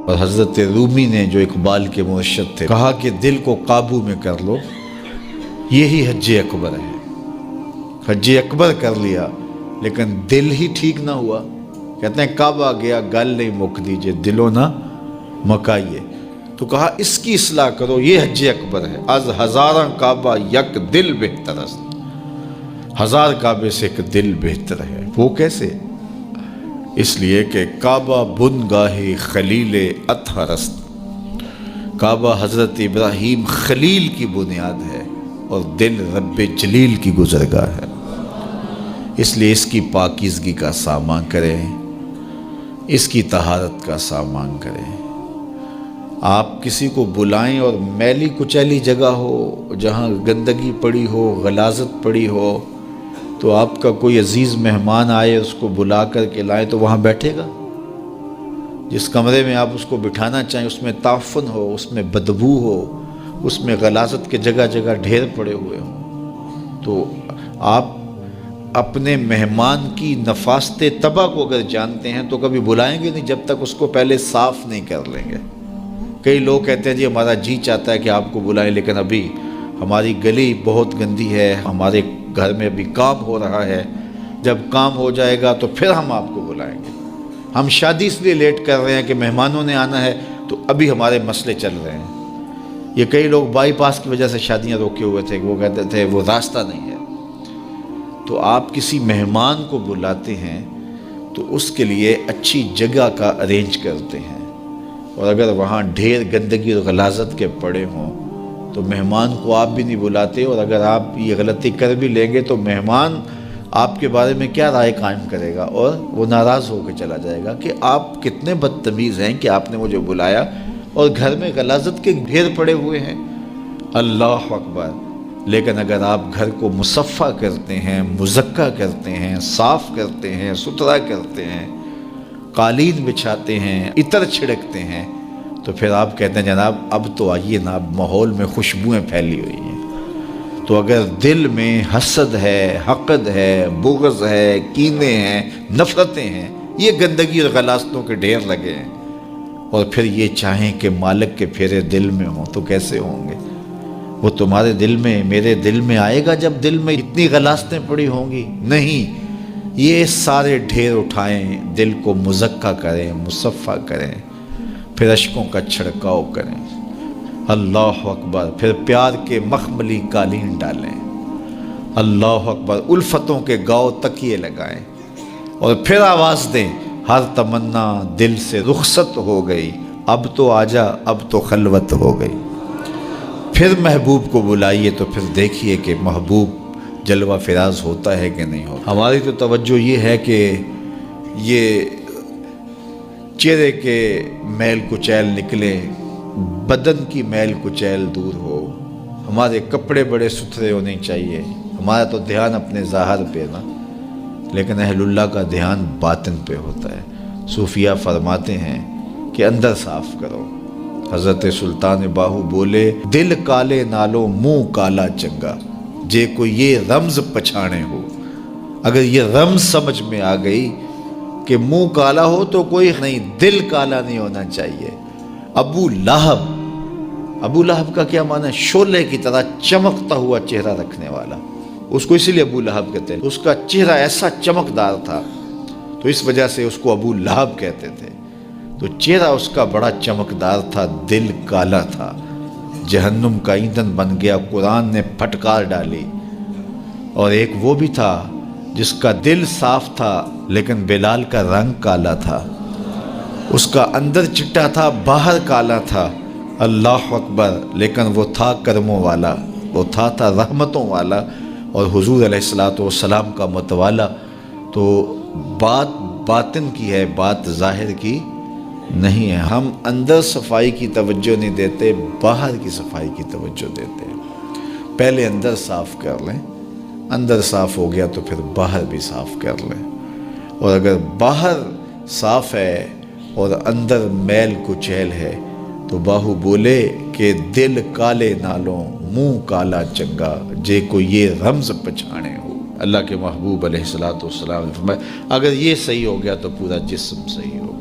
اور حضرت رومی نے جو اقبال کے مرشد تھے کہا کہ دل کو قابو میں کر لو، یہی حج اکبر ہے۔ حج اکبر کر لیا لیکن دل ہی ٹھیک نہ ہوا، کہتے ہیں کعبہ گیا گل نہیں مک دیجئے دلوں نہ مکائیے، تو کہا اس کی اصلاح کرو، یہ حج اکبر ہے۔ از ہزاراں کعبہ یک دل بہتر است، ہزار کعبے سے ایک دل بہتر ہے۔ وہ کیسے؟ اس لیے کہ کعبہ بن گاہ خلیل اطہر است، کعبہ حضرت ابراہیم خلیل کی بنیاد ہے اور دل رب جلیل کی گزرگاہ ہے۔ اس لیے اس کی پاکیزگی کا سامان کریں، اس کی طہارت کا سامان کریں۔ آپ کسی کو بلائیں اور میلی کچیلی جگہ ہو، جہاں گندگی پڑی ہو، غلاظت پڑی ہو، تو آپ کا کوئی عزیز مہمان آئے اس کو بلا کر کے لائیں تو وہاں بیٹھے گا؟ جس کمرے میں آپ اس کو بٹھانا چاہیں اس میں تعفن ہو، اس میں بدبو ہو، اس میں غلاظت کے جگہ جگہ ڈھیر پڑے ہوئے ہوں، تو آپ اپنے مہمان کی نفاست طبع کو اگر جانتے ہیں تو کبھی بلائیں گے نہیں جب تک اس کو پہلے صاف نہیں کر لیں گے۔ کئی لوگ کہتے ہیں جی ہمارا جی چاہتا ہے کہ آپ کو بلائیں لیکن ابھی ہماری گلی بہت گندی ہے، ہمارے گھر میں ابھی کام ہو رہا ہے، جب کام ہو جائے گا تو پھر ہم آپ کو بلائیں گے۔ ہم شادی اس لیے لیٹ کر رہے ہیں کہ مہمانوں نے آنا ہے تو ابھی ہمارے مسئلے چل رہے ہیں۔ یہ کئی لوگ بائی پاس کی وجہ سے شادیاں روکے ہوئے تھے، وہ کہتے تھے وہ راستہ نہیں ہے۔ تو آپ کسی مہمان کو بلاتے ہیں تو اس کے لیے اچھی جگہ کا ارینج کرتے ہیں، اور اگر وہاں ڈھیر گندگی اور غلاظت کے پڑے ہوں تو مہمان کو آپ بھی نہیں بلاتے، اور اگر آپ یہ غلطی کر بھی لیں گے تو مہمان آپ کے بارے میں کیا رائے قائم کرے گا، اور وہ ناراض ہو کے چلا جائے گا کہ آپ کتنے بدتمیز ہیں کہ آپ نے مجھے بلایا اور گھر میں غلاظت کے ڈھیر پڑے ہوئے ہیں۔ اللہ اکبر! لیکن اگر آپ گھر کو مصفح کرتے ہیں، مزکہ کرتے ہیں، صاف کرتے ہیں، ستھرا کرتے ہیں، قالین بچھاتے ہیں، عطر چھڑکتے ہیں، تو پھر آپ کہتے ہیں جناب اب تو آئیے نا، اب ماحول میں خوشبوئیں پھیلی ہوئی ہیں۔ تو اگر دل میں حسد ہے، حقد ہے، بغض ہے، کینے ہیں، نفرتیں ہیں، یہ گندگی اور غلاظتوں کے ڈھیر لگے ہیں، اور پھر یہ چاہیں کہ مالک کے پھیرے دل میں ہوں تو کیسے ہوں گے؟ وہ تمہارے دل میں، میرے دل میں آئے گا جب دل میں اتنی غلاظتیں پڑی ہوں گی؟ نہیں، یہ سارے ڈھیر اٹھائیں، دل کو مزکہ کریں، مصفح کریں، پھر اشکوں کا چھڑکاؤ کریں۔ اللہ اکبر! پھر پیار کے مخملی قالین ڈالیں، اللہ اکبر! الفتوں کے گاؤ تکیے لگائیں، اور پھر آواز دیں، ہر تمنا دل سے رخصت ہو گئی، اب تو آجا، اب تو خلوت ہو گئی۔ پھر محبوب کو بلائیے تو پھر دیکھیے کہ محبوب جلوہ فراز ہوتا ہے کہ نہیں ہوتا۔ ہماری تو توجہ یہ ہے کہ یہ چہرے کے میل کچیل نکلے، بدن کی میل کچیل دور ہو، ہمارے کپڑے بڑے ستھرے ہونے چاہیے، ہمارا تو دھیان اپنے ظاہر پہ نا، لیکن اہل اللہ کا دھیان باطن پہ ہوتا ہے۔ صوفیہ فرماتے ہیں کہ اندر صاف کرو۔ حضرت سلطان باہو بولے، دل کالے نالو منہ کالا چنگا، جے کو یہ رمز پچھانے ہو۔ اگر یہ رمز سمجھ میں آ گئی کہ منہ کالا ہو تو کوئی نہیں، دل کالا نہیں ہونا چاہیے۔ ابو لہب کا کیا معنی ہے؟ شعلے کی طرح چمکتا ہوا چہرہ رکھنے والا، اس کو اسی لیے ابو لہب کہتے ہیں، اس کا چہرہ ایسا چمکدار تھا تو اس وجہ سے اس کو ابو لہب کہتے تھے۔ تو چہرہ اس کا بڑا چمکدار تھا، دل کالا تھا، جہنم کا ایندھن بن گیا، قرآن نے پھٹکار ڈالی۔ اور ایک وہ بھی تھا جس کا دل صاف تھا لیکن بلال کا رنگ کالا تھا، اس کا اندر چٹا تھا، باہر کالا تھا، اللہ اکبر! لیکن وہ تھا کرموں والا، وہ تھا رحمتوں والا، اور حضور علیہ السلام کا متوالا۔ تو بات باطن کی ہے، بات ظاہر کی نہیں ہے۔ ہم اندر صفائی کی توجہ نہیں دیتے، باہر کی صفائی کی توجہ دیتے ہیں۔ پہلے اندر صاف کر لیں، اندر صاف ہو گیا تو پھر باہر بھی صاف کر لیں، اور اگر باہر صاف ہے اور اندر میل کچیل ہے تو باہو بولے کہ دل کالے نالوں منہ کالا چنگا، جے کو یہ رمز پچھانے ہو۔ اللہ کے محبوب علیہ السلام نے فرمایا اگر یہ صحیح ہو گیا تو پورا جسم صحیح ہو گیا۔